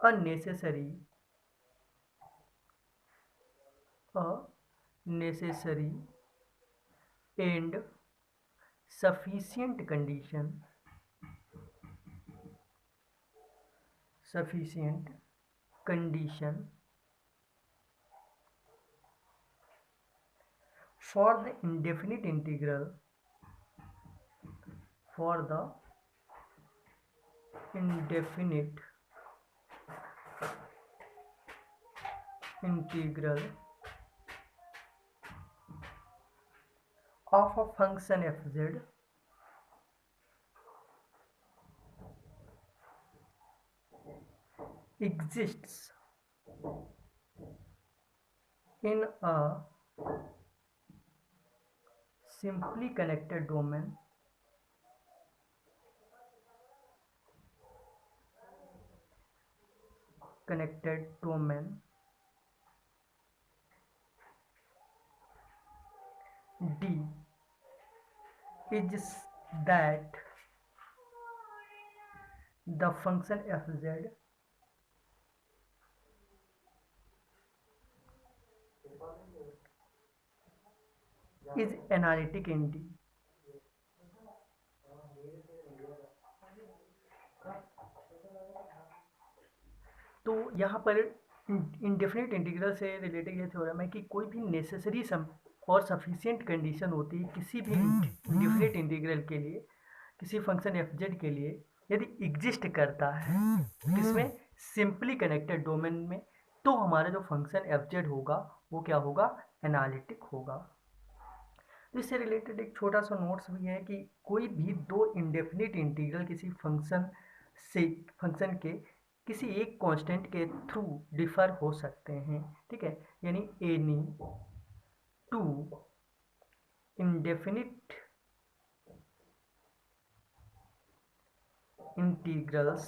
a necessary and sufficient condition for the indefinite integral for the indefinite integral of a function fz exists in a simply connected domain D is that the function fz is analytic in D। तो यहाँ पर indefinite integral से related ये theorem है कि कोई भी necessary सम और सफिशिएंट कंडीशन होती है किसी भी इंडेफिनिट इंटीग्रल के लिए, किसी फंक्शन एफ जेड के लिए यदि एग्जिस्ट करता है किसमें, सिंपली कनेक्टेड डोमेन में, तो हमारा जो फंक्शन एफ जेड होगा वो क्या होगा, एनालिटिक होगा। तो इससे रिलेटेड एक छोटा सा नोट्स भी है कि कोई भी दो इंडेफिनिट इंटीग्रल किसी फंक्शन के किसी एक कांस्टेंट के थ्रू डिफर हो सकते हैं, ठीक है, यानी any two indefinite integrals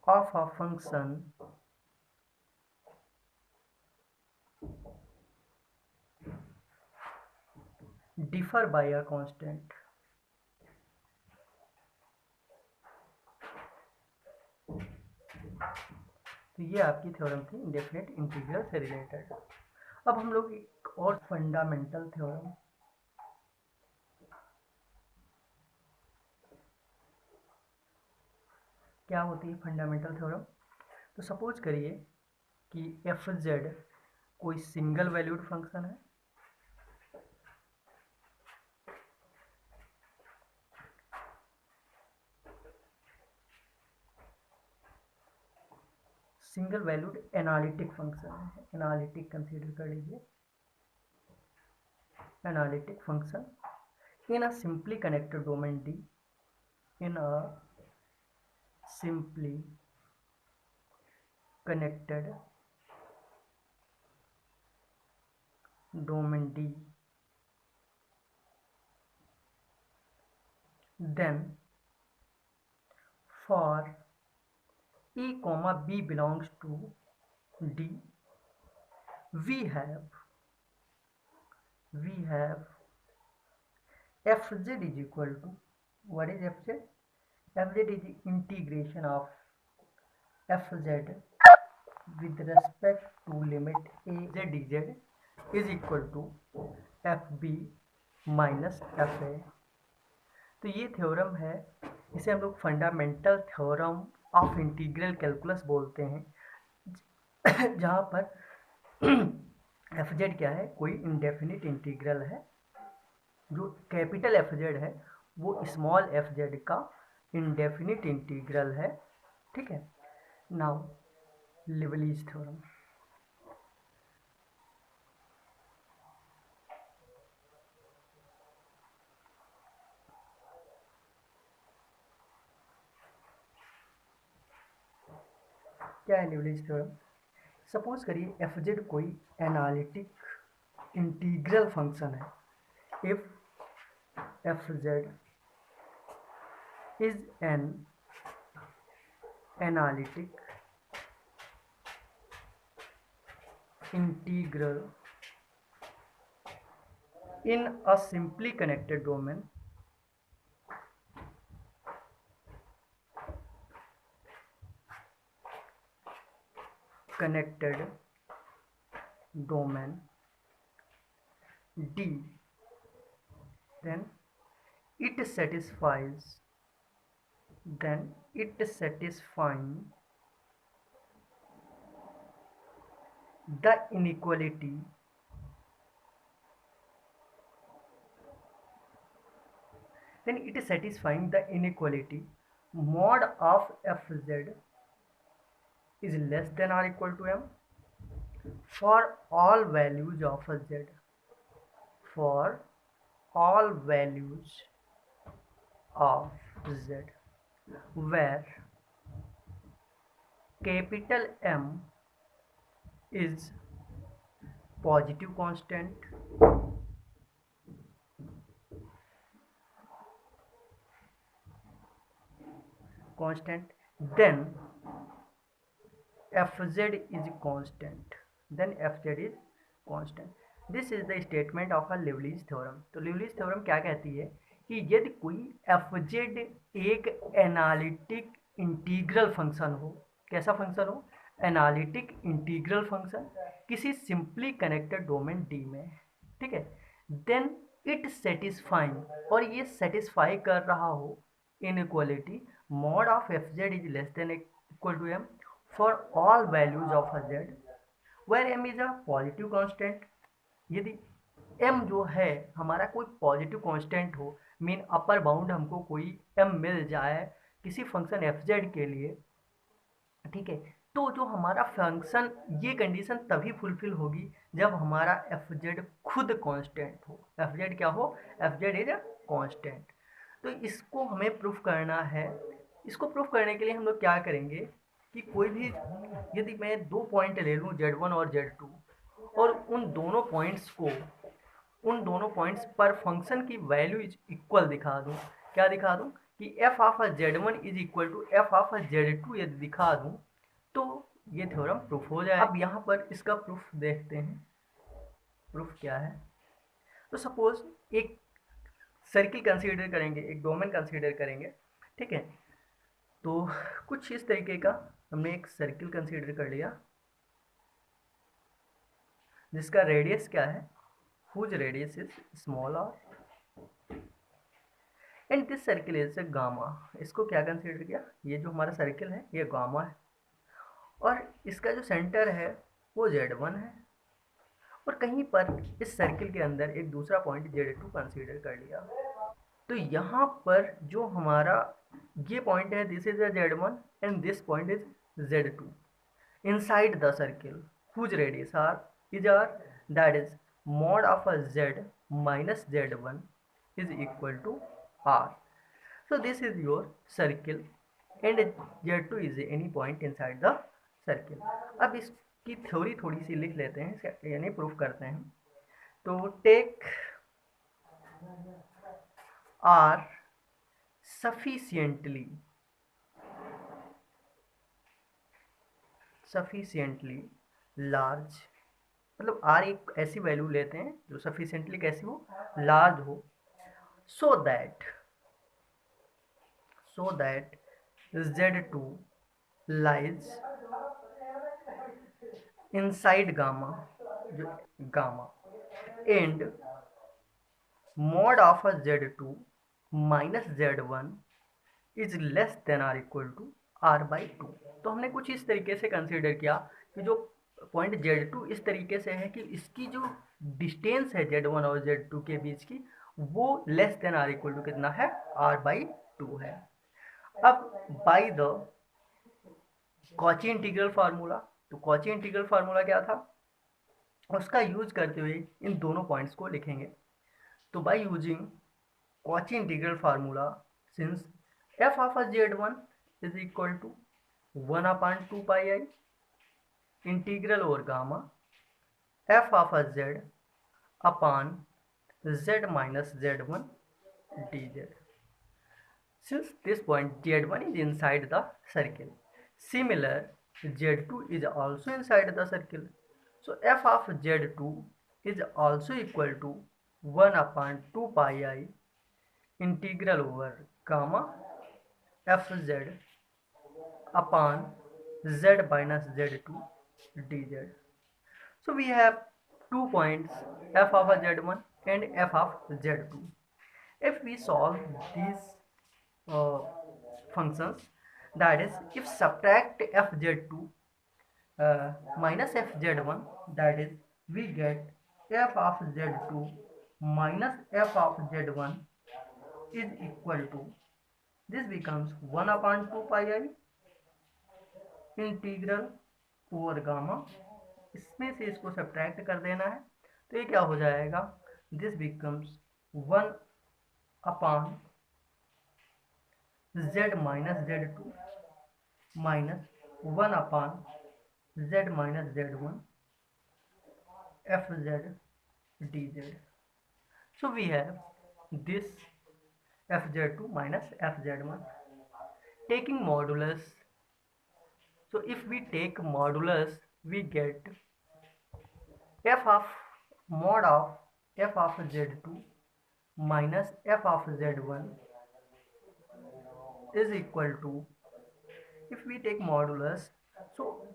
of a function differ by a constant। तो ये आपकी थ्योरम थी इंडेफिनिट इंटीग्रल से रिलेटेड। अब हम लोग एक और फंडामेंटल थ्योरम, क्या होती है फंडामेंटल थ्योरम। तो सपोज करिए कि एफ जेड कोई सिंगल वैल्यूड फंक्शन है, सिंगल वैल्यूड एनालिटिक फंक्शन है, एनालिटिक कंसीडर कर लीजिए, analytic function in a simply connected domain D, in a simply connected domain D, then for a comma b belongs to D, we have fz is equal to, what is fz? Fz is integration of fz with respect to limit a z dz is equal to fb minus F A. तो ये theorem है, इसे हम लोग fundamental theorem of integral calculus बोलते हैं, जहाँ पर एफ जेड क्या है, कोई इंडेफिनिट इंटीग्रल है, जो कैपिटल एफ जेड है वो स्मॉल एफ जेड का इंडेफिनिट इंटीग्रल है, ठीक है। नाउ लिवलीज थ्योरम, क्या है लिवलीज थ्योरम। सपोज करिए एफ जेड कोई एनालिटिक इंटीग्रल फंक्शन है, if F z is an analytic integral in a simply connected domain connected domain D, then it satisfies satisfying the inequality mod of fz is less than or equal to m for all values of z, for all values of z, where capital M is positive constant, then fz is constant, this is the statement of a Liouville's theorem. तो Liouville's theorem क्या कहती है कि यदि कोई fz एक analytic integral function हो, कैसा फंक्शन हो, एनालिटिक इंटीग्रल फंक्शन किसी सिंपली कनेक्टेड डोमेन D में, ठीक है, देन इट सेटिस्फाइंग, और ये सेटिस्फाई कर रहा हो inequality mod of fz is less than equal to m for all values of z where m is a positive constant। यदि m जो है हमारा कोई पॉजिटिव कांस्टेंट हो, मीन अपर बाउंड हमको कोई m मिल जाए किसी फंक्शन fz के लिए, ठीक है, तो जो हमारा फंक्शन, ये कंडीशन तभी फुलफिल होगी जब हमारा fz खुद कांस्टेंट हो। fz क्या हो, fz इज अ कांस्टेंट। तो इसको हमें प्रूफ करना है। इसको प्रूफ करने के लिए हम लोग क्या करेंगे कि कोई भी, यदि मैं दो पॉइंट ले लूँ z1 और z2 और उन दोनों पॉइंट्स पर फंक्शन की वैल्यू इक्वल दिखा दूँ, क्या दिखा दूँ कि f of z1 is equal to f of z2 यदि दिखा दूँ तो ये थ्योरम प्रूफ हो जाए। अब यहाँ पर इसका प्रूफ देखते हैं, प्रूफ क्या है। तो सपोज एक सर्किल कंसीडर करेंगे, एक डोमेन कंसीडर करेंगे, ठीक है, तो कुछ इस तरीके का हमने एक सर्किल कंसीडर कर लिया जिसका रेडियस क्या है, whose radius is small r and this circle is gamma. इसको क्या कंसीडर किया, ये जो हमारा सर्किल है ये गामा है और इसका जो सेंटर है वो z1 है और कहीं पर इस सर्किल के अंदर एक दूसरा पॉइंट z2 कंसीडर कर लिया। तो यहाँ पर जो हमारा ये पॉइंट है, this is z1 and this point is z2 inside the circle whose radius r is r, that is mod of a z minus z1 is equal to r. So this is your circle and z2 is any point inside the circle. अब इसकी theory थोड़ी सी लिख लेते हैं, यानी proof करते हैं। तो टेक r sufficiently large, मतलब r एक ऐसी वैल्यू लेते हैं जो सफिशिएंटली कैसी हो, लार्ज हो, so that z2 lies inside gamma, जो gamma, and mod of a z2 minus z1 is less than or equal to r/2। तो हमने कुछ इस तरीके से कंसीडर किया कि जो पॉइंट z2 इस तरीके से है कि इसकी जो डिस्टेंस है z1 और z2 के बीच की वो less than or equal to कितना है, r/2 है। अब by the Cauchy integral formula, तो कॉची इंटीग्रल फार्मूला क्या था, उसका यूज करते हुए इन दोनों पॉइंट्स को लिखेंगे। तो by using Cauchy integral formula, since f of z1 is equal to 1/2 pi I integral over gamma f of z upon z minus z1 dz, since this point z1 is inside the circle, similar z2 is also inside the circle, so f of z2 is also equal to 1/2 pi I integral over gamma fz upon z minus z2 dz. So we have 2 points, f of a z1 and f of z2. If we solve these uh, functions, that is, if subtract fz2 minus fz1, that is, we get f of z2 minus f of z1 is equal to, this becomes 1 upon 2 pi I integral over gamma, इसमें से इसको subtract कर देना है, तो ये क्या हो जाएगा, this becomes 1 upon z minus z2 minus 1 upon z minus z1 fz dz. So we have this fz2 minus fz1. Taking modulus, so if we take modulus, we get f of mod of f of z2 minus f of z1 is equal to, if we take modulus, so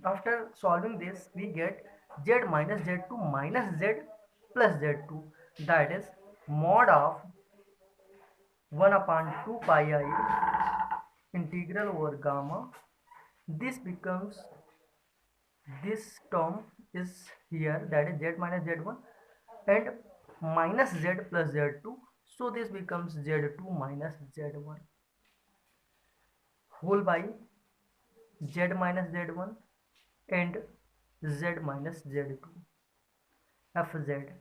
after solving this we get z minus z2 minus z plus z2, that is mod of 1 upon 2 pi I integral over gamma. This becomes, this term is here, that is z minus z1 and minus z plus z2, so this becomes z2 minus z1 whole by z minus z1 and z minus z2 fz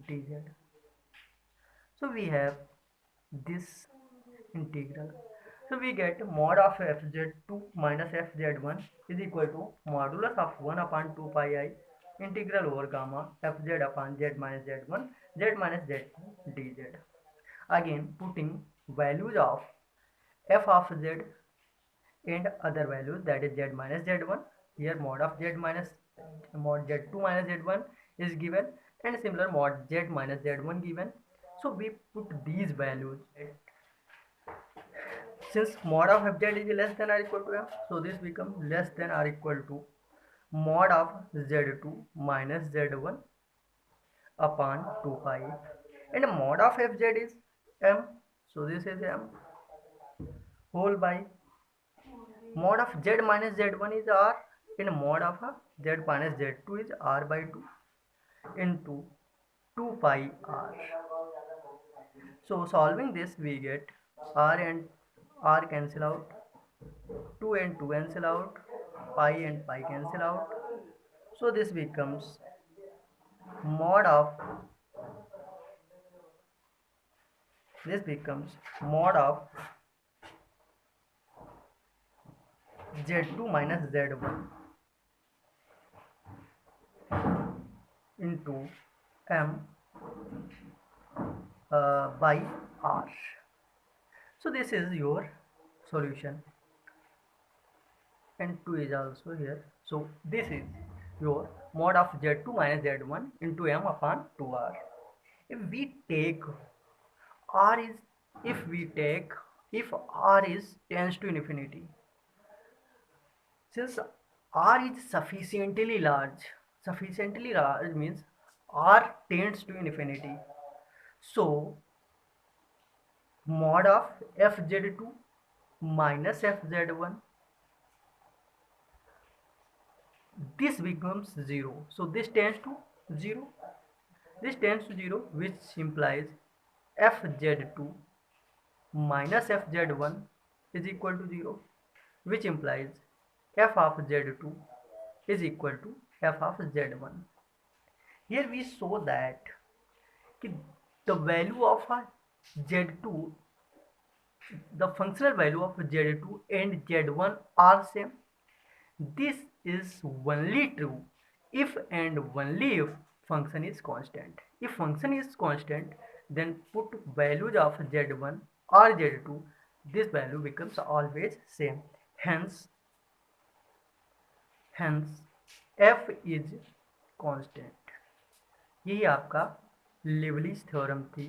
dz. So we have this integral. So we get mod of fz2 minus fz1 is equal to modulus of 1 upon 2 pi I integral over gamma fz upon z minus z1 z minus z2 dz. Again putting values of f of z and other values, that is z minus z1, here mod of z minus mod z2 minus z1 is given and similar mod z minus z1 given. So we put these values, since mod of fz is less than or equal to m, so this becomes less than or equal to mod of z2 minus z1 upon 2 pi, and mod of fz is m, so this is m whole by mod of z minus z1 is r and mod of z minus z2 is r by 2 into 2 pi r. So solving this we get r and r cancel out, 2 and 2 cancel out, pi and pi cancel out, so this becomes mod of, this becomes mod of z2 minus z1 into m by r. So this is your solution, and 2 is also here. So this is your mod of z2 minus z1 into m upon 2r. If we take r is, if r is tends to infinity, since r is sufficiently large means r tends to infinity, so mod of fz2 minus fz1, this becomes 0, so this tends to 0, which implies fz2 minus fz1 is equal to 0, which implies f of z2 is equal to f of z1. Here we show that the value of z2, the functional value of z2 and z1 are same. This is only true if and only if function is constant. If function is constant, then put values of z1 or z2, this value becomes always same. Hence f is constant. यही आपका लिवलिस theorem थी।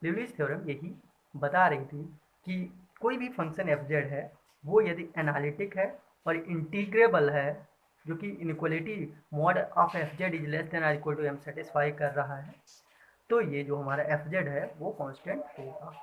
लिवलिस theorem यही बता रही थी कि कोई भी फंक्शन एफ जेड है वो यदि एनालिटिक है और इंटीग्रेबल है जो कि inequality mod of f z is less than or equal to M satisfy कर रहा है, तो ये जो हमारा एफ जेड है वो कांस्टेंट होगा।